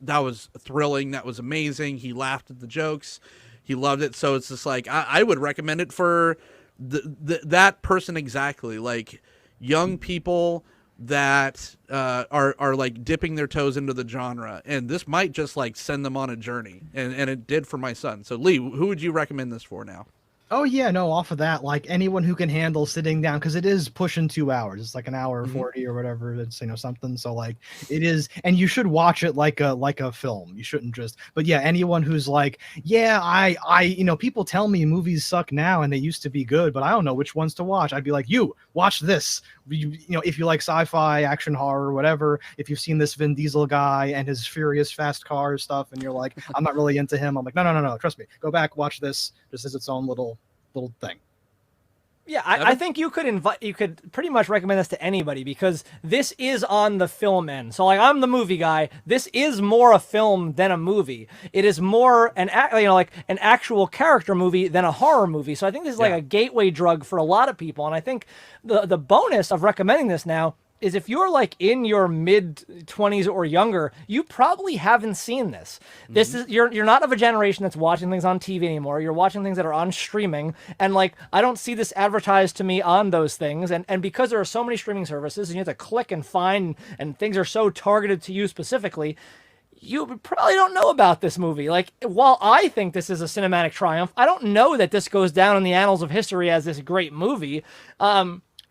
Speaker 2: thrilling, that was amazing. He laughed at the jokes, he loved it. So it's just like I would recommend it for that person exactly, like young people that are like dipping their toes into the genre, and this might just like send them on a journey, and it did for my son. So Lee, who would you recommend this for now?
Speaker 4: Oh yeah, no, off of that, like anyone who can handle sitting down, because it is pushing 2 hours. It's like an hour 40 or whatever. It's something. So like it is, and you should watch it like a film. You shouldn't just. But yeah, anyone who's like, yeah, I people tell me movies suck now and they used to be good, but I don't know which ones to watch. I'd be like, you watch this. If you like sci-fi, action, horror, whatever. If you've seen this Vin Diesel guy and his furious fast cars stuff, and you're like, I'm not really into him. I'm like, no, trust me, go back, watch this. This is its own little thing.
Speaker 5: Yeah, I think you could pretty much recommend this to anybody because this is on the film end. So like, I'm the movie guy. This is more a film than a movie. It is more like an actual character movie than a horror movie. So I think this is like a gateway drug for a lot of people. And I think the bonus of recommending this now is if you're like in your mid-20s or younger, you probably haven't seen this. This is you're not of a generation that's watching things on TV anymore. You're watching things that are on streaming, and like I don't see this advertised to me on those things. And because there are so many streaming services, and you have to click and find, and things are so targeted to you specifically, you probably don't know about this movie. Like, while I think this is a cinematic triumph, I don't know that this goes down in the annals of history as this great movie.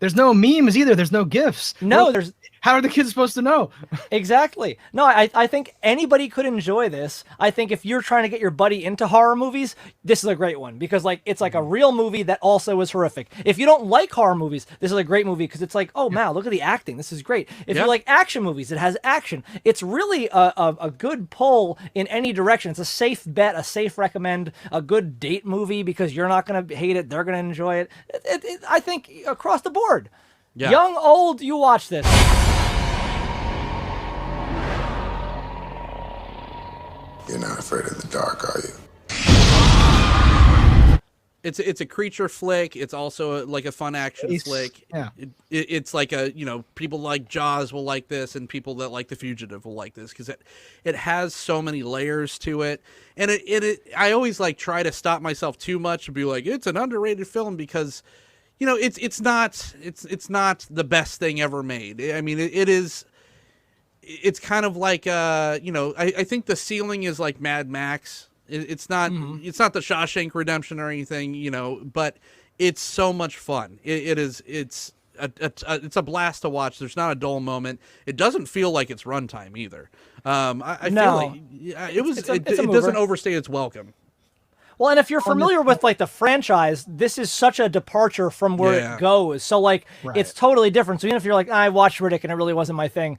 Speaker 4: There's no memes either. There's no GIFs.
Speaker 5: No,
Speaker 4: how are the kids supposed to know?
Speaker 5: Exactly. No, I think anybody could enjoy this. I think if you're trying to get your buddy into horror movies, this is a great one because like it's like a real movie that also is horrific. If you don't like horror movies, this is a great movie because it's like, oh man, look at the acting. This is great. If you like action movies, it has action. It's really a good pull in any direction. It's a safe bet, a safe recommend, a good date movie because you're not going to hate it. They're going to enjoy it. I think across the board. Yeah. Young, old, you watch this.
Speaker 3: afraid of the dark, are you?
Speaker 2: It's a creature flick. It's also like a fun action flick.
Speaker 4: Yeah.
Speaker 2: It's like a, people like Jaws will like this, and people that like The Fugitive will like this, because it has so many layers to it. And I always like try to stop myself too much and be like, it's an underrated film, because it's not the best thing ever made. I mean, it's kind of like I think the ceiling is like Mad Max. It's not it's not the Shawshank Redemption or anything, but it's so much fun. It's a blast to watch. There's not a dull moment. It doesn't feel like it's runtime either. I feel like it doesn't overstay its welcome.
Speaker 5: Well, and if you're familiar with like the franchise, this is such a departure from where it goes. So like it's totally different. So even if you're like, I watched Riddick and it really wasn't my thing,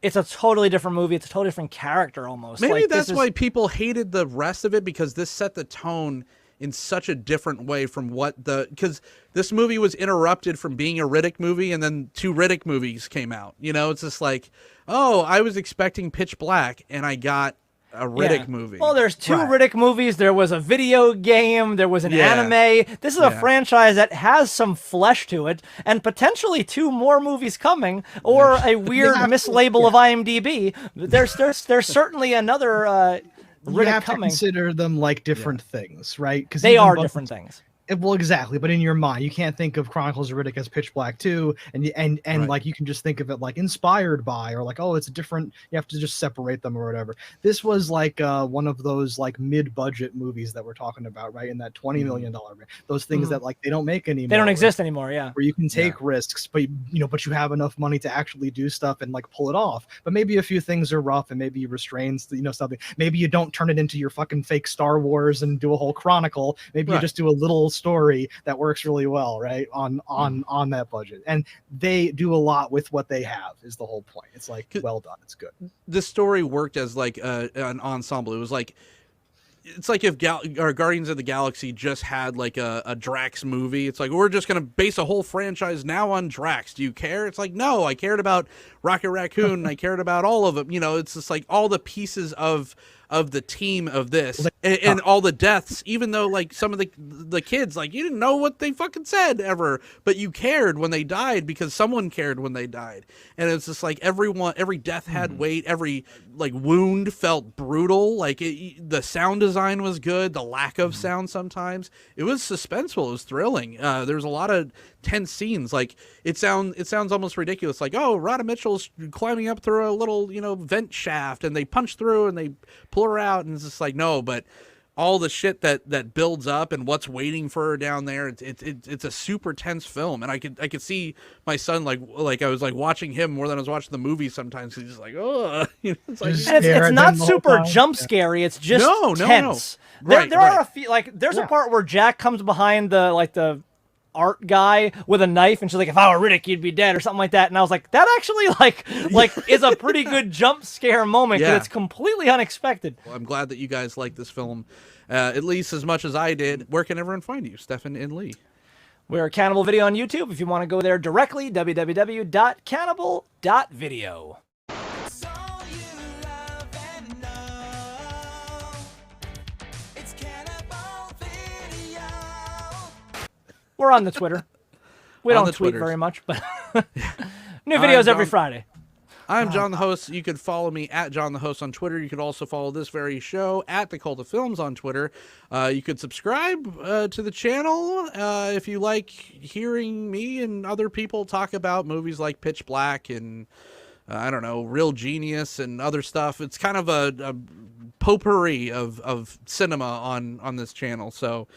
Speaker 5: it's a totally different movie. It's a totally different character almost.
Speaker 2: Maybe
Speaker 5: like,
Speaker 2: that's why people hated the rest of it, because this set the tone in such a different way from because this movie was interrupted from being a Riddick movie, and then 2 Riddick movies came out. It's just like, oh, I was expecting Pitch Black and I got a Riddick movie.
Speaker 5: Well, there's 2 Riddick movies. There was a video game. There was an anime. This is a franchise that has some flesh to it, and potentially 2 more movies coming, or a weird mislabel of IMDb. There's certainly another Riddick
Speaker 4: you have
Speaker 5: coming.
Speaker 4: to consider them like different things, right? Because
Speaker 5: they are different things.
Speaker 4: Well, exactly, but in your mind, you can't think of Chronicles of Riddick as Pitch Black 2, and like you can just think of it like inspired by, or like, oh, it's a different. You have to just separate them or whatever. This was like one of those like mid-budget movies that we're talking about, right? In that $20 million, those things that like they don't make anymore.
Speaker 5: They don't exist anymore,
Speaker 4: Where you can take risks, but but you have enough money to actually do stuff and like pull it off. But maybe a few things are rough, and maybe you restrain, something. Maybe you don't turn it into your fucking fake Star Wars and do a whole chronicle. Maybe you just do a little story that works really well, right, on that budget. And they do a lot with what they have, is the whole point. It's like, well done, it's good.
Speaker 2: This story worked as like an ensemble. It was like, it's like if Guardians of the Galaxy just had like a Drax movie. It's like, we're just going to base a whole franchise now on Drax. Do you care? It's like, no, I cared about Rocket Raccoon and I cared about all of them. It's just like all the pieces of the team of this, and all the deaths, even though like some of the kids, like, you didn't know what they fucking said ever, but you cared when they died because someone cared when they died. And it's just like every death had weight, every like wound felt brutal. Like the sound design was good, the lack of sound sometimes, it was suspenseful, it was thrilling. There was a lot of tense scenes. Like it sounds almost ridiculous, like, oh, Rhoda Mitchell's climbing up through a little vent shaft and they punch through and they pull her out, and it's just like, no, but all the shit that builds up and what's waiting for her down there, it's a super tense film. And I could see my son like I was like watching him more than I was watching the movie sometimes. He's just like, oh, it's like,
Speaker 5: and it's not super jump scary. It's just tense.
Speaker 2: No.
Speaker 5: There are a few, like there's a part where Jack comes behind the art guy with a knife, and she's like, if I were Riddick, you'd be dead, or something like that. And I was like, that actually like is a pretty good jump scare moment, because it's completely unexpected.
Speaker 2: Well, I'm glad that you guys like this film at least as much as I did. Where can everyone find you, Stephan and Lee?
Speaker 5: We're Cannibal Video on YouTube. If you want to go there directly, www.cannibal.video. We're on the Twitter. We don't tweet very much, but new videos every Friday.
Speaker 2: I'm Jon the Host. You could follow me at Jon the Host on Twitter. You could also follow this very show at The Cult of Films on Twitter. You could subscribe to the channel if you like hearing me and other people talk about movies like Pitch Black and, I don't know, Real Genius and other stuff. It's kind of a potpourri of cinema on this channel. So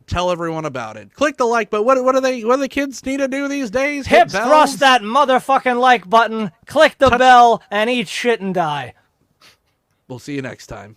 Speaker 2: tell everyone about it. Click the like button. What do the kids need to do these days?
Speaker 5: Hip thrust that motherfucking like button, click the bell, and eat shit and die.
Speaker 2: We'll see you next time.